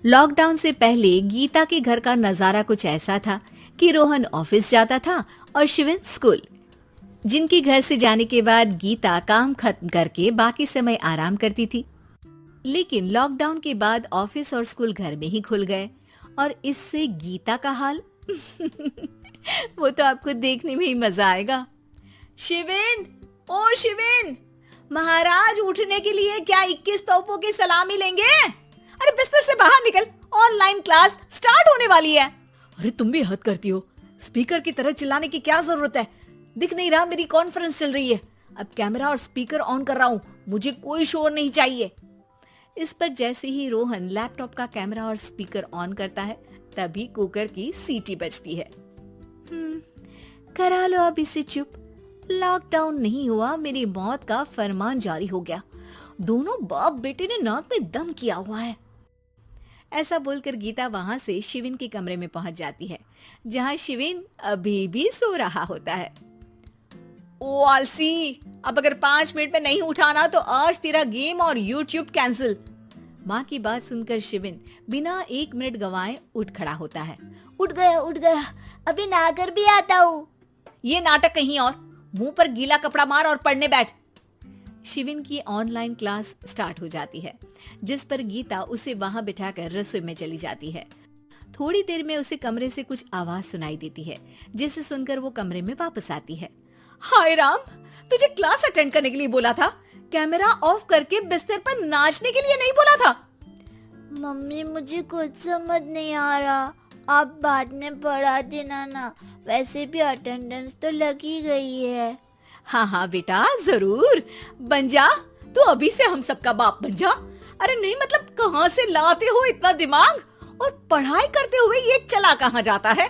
Lockdown से पहले गीता के घर का नजारा कुछ ऐसा था कि रोहन ऑफिस जाता था और शिविन स्कूल। जिनके घर से जाने के बाद गीता काम खत्म करके बाकी समय आराम करती थी। लेकिन लॉकडाउन के बाद ऑफिस और स्कूल घर में ही खुल गए और इससे गीता का हाल वो तो आपको देखने में ही मजा आएगा। शिविन, ओ शिविन, महाराज उठने के लिए क्या 21 तोपों की सलामी लेंगे? अरे बिस्तर से बाहर निकल, ऑनलाइन क्लास स्टार्ट होने वाली है। अरे तुम भी हद करती हो, स्पीकर की तरह चिल्लाने की क्या जरूरत है? दिख नहीं रहा मेरी कॉन्फ्रेंस चल रही है। अब कैमरा और स्पीकर ऑन कर रहा हूँ, मुझे कोई शोर नहीं चाहिए। इस पर जैसे ही रोहन लैपटॉप का कैमरा और स्पीकर ऑन करता है तभी कुकर की सीटी बजती है। करा लो अब इसे चुप। लॉकडाउन नहीं हुआ, मेरी मौत का फरमान जारी हो गया। दोनों बाप बेटे ने नाक में दम किया हुआ है। ऐसा बोलकर गीता वहां से शिविन के कमरे में पहुंच जाती है, जहां शिविन अभी भी सो रहा होता है। ओ आलसी, अब अगर 5 मिनट में नहीं उठाना तो आज तेरा गेम और यूट्यूब कैंसिल। माँ की बात सुनकर शिविन बिना 1 मिनट गंवाए उठ खड़ा होता है। उठ गया, अभी नहाकर भी आता हूँ। ये नाटक कहीं और, मुंह पर गीला कपड़ा मार और पढ़ने बैठ। शिविन की ऑनलाइन क्लास स्टार्ट हो जाती है, जिस पर गीता उसे वहां बिठाकर रसोई में चली जाती है। थोड़ी देर में उसे कमरे से कुछ आवाज सुनाई देती है, जिसे सुनकर वो कमरे में वापस आती है। हाय राम, तुझे क्लास अटेंड करने के लिए बोला था, कैमरा ऑफ करके बिस्तर पर नाचने के लिए नहीं बोला था। मम्मी मुझे कुछ समझ नहीं आ रहा, आप बाद में पढ़ा देना ना, वैसे भी अटेंडेंस तो लगी गई है। हाँ बेटा, जरूर बन जा, तू अभी से हम सबका बाप बन जा। अरे नहीं मतलब कहाँ से लाते हो इतना दिमाग, और पढ़ाई करते हुए ये चला कहाँ जाता है?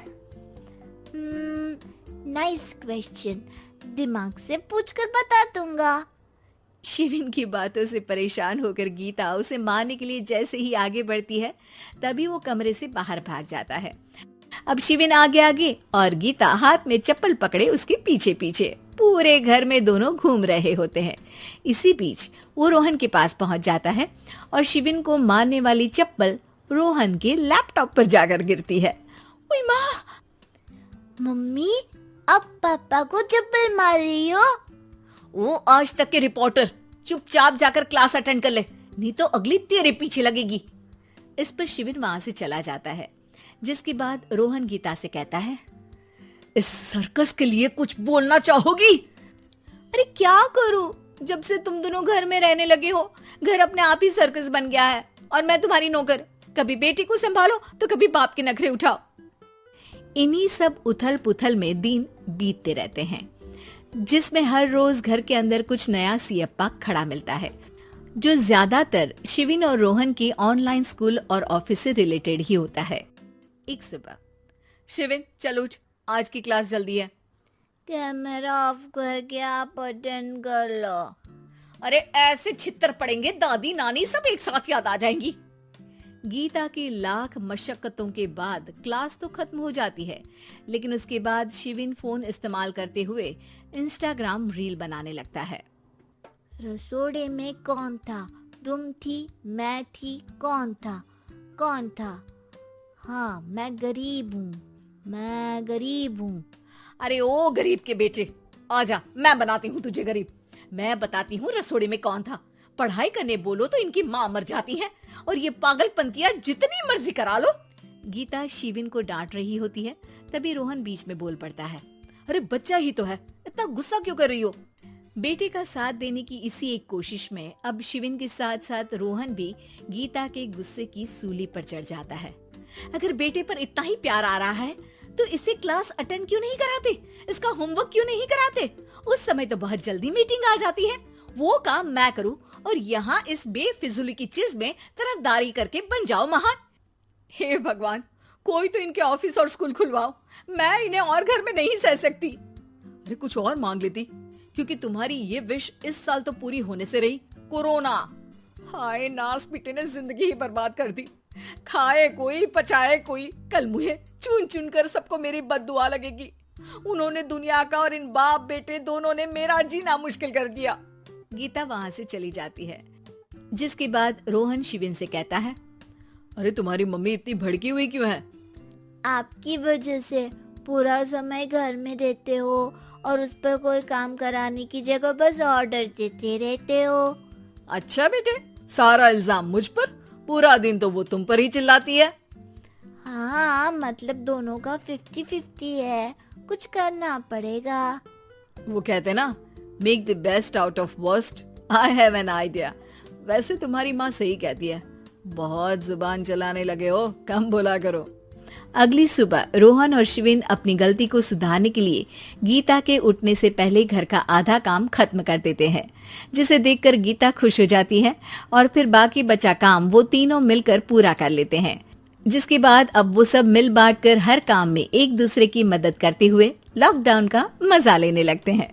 नाइस क्वेश्चन, दिमाग से पूछकर बता दूंगा। शिविन की बातों से परेशान होकर गीता उसे मारने के लिए जैसे ही आगे बढ़ती है तभी वो कमरे से बाहर भाग जाता है। अब शिविन आगे आगे और गीता हाथ में चप्पल पकड़े उसके पीछे पीछे पूरे घर में दोनों घूम रहे होते हैं। इसी बीच वो रोहन के पास पहुंच जाता है और शिविन को मारने वाली चप्पल रोहन के लैपटॉप पर जाकर गिरती है। ओए माँ! मम्मी, अब पापा को चप्पल मार रही हो? वो आज तक के रिपोर्टर, चुपचाप जाकर क्लास अटेंड कर ले, नहीं तो अगली तेरे पीछे लगेगी। इस पर शिविन वहां से चला जाता है, जिसके बाद रोहन गीता से कहता है, इस सर्कस के लिए कुछ बोलना चाहोगी? अरे क्या करूं, जब से तुम दोनों घर में रहने लगे हो, घर अपने आप ही सर्कस बन गया है और मैं तुम्हारी नौकर। कभी बेटी को संभालो तो कभी बाप के नखरे उठाओ। इन्हीं सब उथल पुथल में दिन बीतते रहते हैं, जिसमें हर रोज घर के अंदर कुछ नया सियप्पा खड़ा मिलता है, जो ज्यादातर शिविन और रोहन के ऑनलाइन स्कूल और ऑफिस से रिलेटेड ही होता है। एक सुबह, शिविन चल उठ, आज की क्लास जल्दी है। कैमरा ऑफ करके आप अटेंड कर लो। अरे ऐसे छित्तर पड़ेंगे, दादी नानी सब एक साथ याद आ जाएंगी। गीता की लाख मशक्कतों के बाद क्लास तो खत्म हो जाती है, लेकिन उसके बाद शिविन फोन इस्तेमाल करते हुए इंस्टाग्राम रील बनाने लगता है। रसोड़े में कौन था? तुम थी, मैं थी, कौन था? हाँ, मैं गरीब हूँ। अरे ओ गरीब के बेटे, आजा, मैं बनाती हूँ तुझे गरीब। मैं बताती हूँ रसोड़े में कौन था। पढ़ाई करने बोलो तो इनकी माँ मर जाती है, और ये पागलपंतियां जितनी मर्जी करा लो। गीता शिविन को डांट रही होती है, तभी रोहन बीच में बोल पड़ता है। अरे बच्चा ही तो है, इतना गुस्सा क्यों कर रही हो? बेटे का साथ देने की इसी एक कोशिश में अब शिविन के साथ साथ रोहन भी गीता के गुस्से की सूली पर चढ़ जाता है। अगर बेटे पर इतना ही प्यार आ रहा है तो इसे क्लास अटेंड क्यों नहीं कराते, इसका होमवर्क क्यों नहीं कराते? उस समय तो बहुत जल्दी मीटिंग आ जाती है, वो काम मैं करूं और यहाँ इस बेफिजुली की चीज में तरफदारी करके बन जाओ महान। हे भगवान, कोई तो इनके ऑफिस और स्कूल खुलवाओ, मैं इन्हें और घर में नहीं सह सकती। अरे कुछ और मांग लेती, क्योंकि तुम्हारी ये विश इस साल तो पूरी होने से रही, कोरोना। हाय नास बेटे ने जिंदगी ही बर्बाद कर दी। खाए कोई पचाए कोई, कल मुझे चुन चुन कर सबको मेरी बद्दुआ लगेगी। उन्होंने दुनिया का और इन बाप बेटे दोनों ने मेरा जीना मुश्किल कर दिया। गीता वहां से चली जाती है, जिसके बाद रोहन शिविन से कहता है, अरे तुम्हारी मम्मी इतनी भड़की हुई क्यों है? आपकी वजह से पूरा समय घर में रहते हो और उस पर कोई काम कराने की जगह बस ऑर्डर देते रहते हो। अच्छा बेटे, सारा इल्जाम मुझ पर? पूरा दिन तो वो तुम पर ही चिल्लाती है। हाँ, मतलब दोनों का 50-50 है, कुछ करना पड़ेगा। वो कहते ना, make the best out of worst. I have an idea. वैसे तुम्हारी माँ सही कहती है, बहुत जुबान चलाने लगे हो, कम बोला करो। अगली सुबह रोहन और शिविन अपनी गलती को सुधारने के लिए गीता के उठने से पहले घर का आधा काम खत्म कर देते हैं, जिसे देखकर गीता खुश हो जाती है और फिर बाकी बचा काम वो तीनों मिलकर पूरा कर लेते हैं। जिसके बाद अब वो सब मिल बांट कर हर काम में एक दूसरे की मदद करते हुए लॉकडाउन का मजा लेने लगते हैं।